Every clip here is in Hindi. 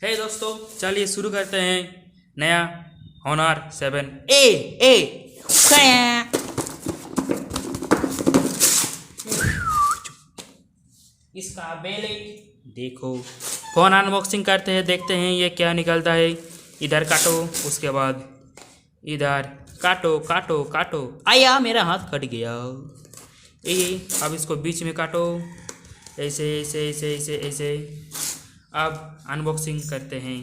हे दोस्तों, चलिए शुरू करते हैं नया Honor 7 ए। इसका बेले देखो। फोन अनबॉक्सिंग करते हैं, देखते हैं ये क्या निकलता है। इधर काटो, उसके बाद इधर काटो काटो काटो। आया, मेरा हाथ कट गया। ये अब इसको बीच में काटो, ऐसे ऐसे ऐसे ऐसे ऐसे। अब अनबॉक्सिंग करते हैं।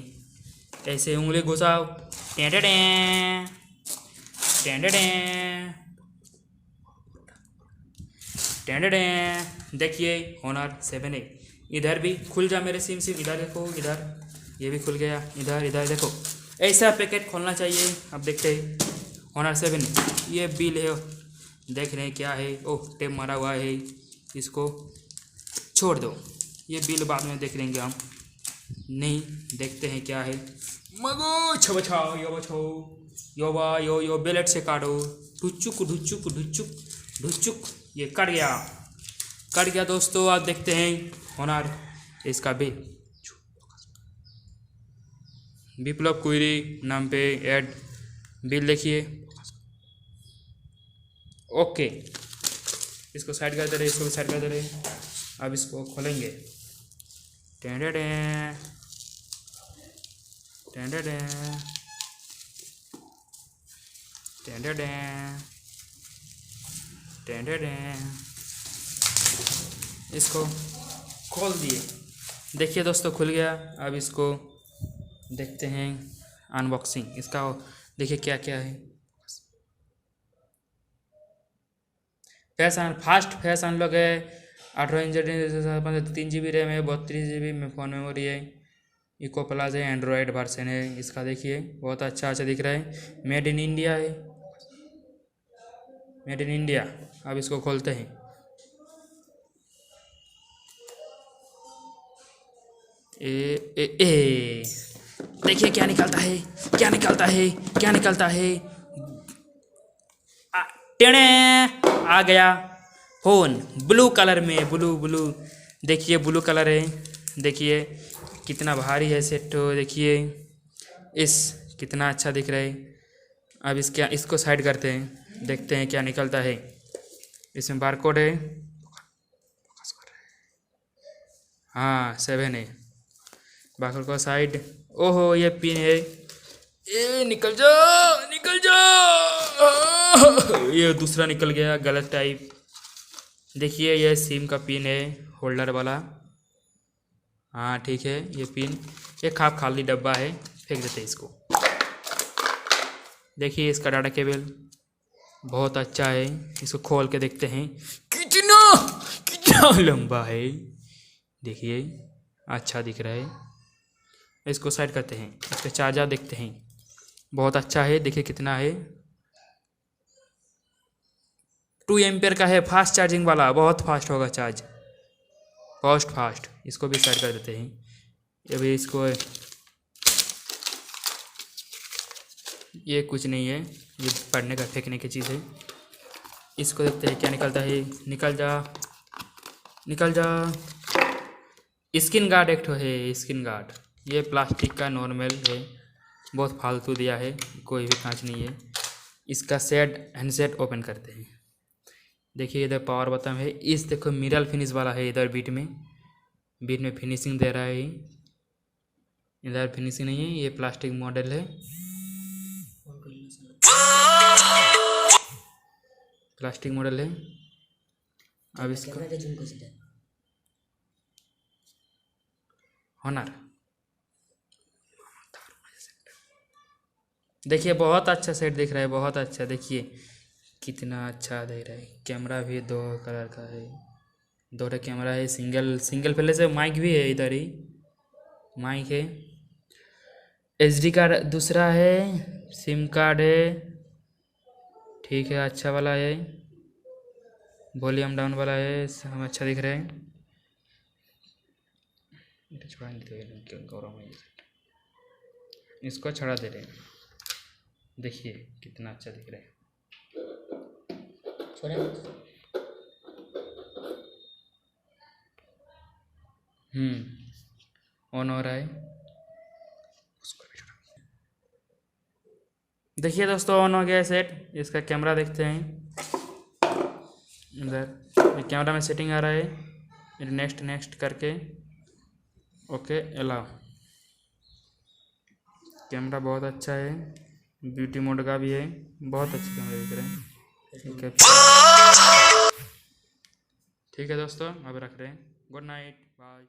ऐसे उंगली घुसाओ, टेंटेडे टेंटेडे टेंटेडे। देखिए Honor 7A। इधर भी खुल जा मेरे सिम। इधर देखो, इधर ये भी खुल गया। इधर इधर देखो, ऐसा पैकेट खोलना चाहिए। अब देखते हैं Honor 7A। ये बिल है, देख रहे हैं क्या है। ओह, टेप मारा हुआ है, इसको छोड़ दो। ये बिल बाद में देख लेंगे हम। नहीं, देखते हैं क्या है। मगो छबछाओ यो बछो यो बा यो यो बेलेट से काटो। ढुचुक ढुचुक ढुचुक ढुचुक। ये कट गया, कट गया दोस्तों। आप देखते हैं Honor इसका बिल। विप्लव कुइरी नाम पे ऐड बिल देखिए। ओके, इसको साइड कर दे रहे, इसको भी साइड कर दे रहे। अब इसको खोलेंगे। टेंडेडे टेंडेडे टेंडेडे टेंडेडे। इसको खोल दिए। देखिए दोस्तों, खुल गया। अब इसको देखते हैं अनबॉक्सिंग इसका। देखिए क्या क्या है। फैशन फास्ट फैशन लोग है। 18 इंच 3 GB रैम है, 32 GB में फ़ोन मेमोरी है। इको प्लस है, एंड्रॉयड वर्सन है इसका। देखिए बहुत अच्छा अच्छा दिख रहा है। मेड इन इंडिया है, मेड इन इंडिया। अब इसको खोलते हैं। ए देखिए क्या निकलता है, क्या निकलता है, क्या निकलता है। टेढ़े आ गया फ़ोन ब्लू कलर में। ब्लू ब्लू देखिए, ब्लू कलर है। देखिए कितना भारी है सेट। देखिए इस कितना अच्छा दिख रहा है। अब इसको साइड करते हैं, देखते हैं क्या निकलता है। इसमें बारकोड है। हाँ 7 है। बारकोड को साइड। ओहो, ये पिन है। ए निकल जा, निकल जा। ये दूसरा निकल गया, गलत टाइप। देखिए ये सिम का पिन है, होल्डर वाला। हाँ ठीक है, ये पिन। ये खाली डब्बा है, फेंक देते हैं इसको। देखिए इसका डाटा केबल बहुत अच्छा है। इसको खोल के देखते हैं कितना कितना लंबा है। देखिए अच्छा दिख रहा है। इसको साइड करते हैं। इसका चार्जर देखते हैं, बहुत अच्छा है। देखिए कितना है, 2 एम्पियर का है। फास्ट चार्जिंग वाला, बहुत फास्ट होगा चार्ज, फास्ट। इसको भी साइड कर देते हैं। अभी इसको ये कुछ नहीं है, ये पढ़ने का फेंकने की चीज़ है। इसको देखते हैं क्या निकलता है। निकल जा, निकल जा। स्किन गार्ड एक ठो है, स्किन गार्ड। ये प्लास्टिक का नॉर्मल है, बहुत फालतू दिया है, कोई भी कांच नहीं है। इसका हैंडसेट ओपन करते हैं। देखिए इधर पावर बटन है। इस देखो मिरर फिनिश वाला है। इधर बीट में फिनिशिंग दे रहा है। इधर फिनिशिंग नहीं है, ये प्लास्टिक मॉडल है, प्लास्टिक मॉडल है। अब इसको Honor देखिए बहुत अच्छा सेट दिख रहा है, बहुत अच्छा। देखिए कितना अच्छा दे रहा है। कैमरा भी 2 कलर का है, 2 कैमरा है। सिंगल पहले से माइक भी है, इधर ही माइक है। SD कार्ड दूसरा है, सिम कार्ड है। ठीक है, अच्छा वाला है। वॉल्यूम डाउन वाला है, सब अच्छा दिख रहा है। इसको छड़ा दे रहे हैं। देखिए कितना अच्छा दिख रहा है। ऑन हो रहा है। देखिए दोस्तों ऑन हो गया है सेट। इसका कैमरा देखते हैं इधर, ये कैमरा में सेटिंग आ रहा है। नेक्स्ट नेक्स्ट करके ओके अलाउ। कैमरा बहुत अच्छा है, ब्यूटी मोड का भी है, बहुत अच्छे कैमरे दिख रहे हैं। ठीक है दोस्तों अब रख रहे हैं। Good night bye.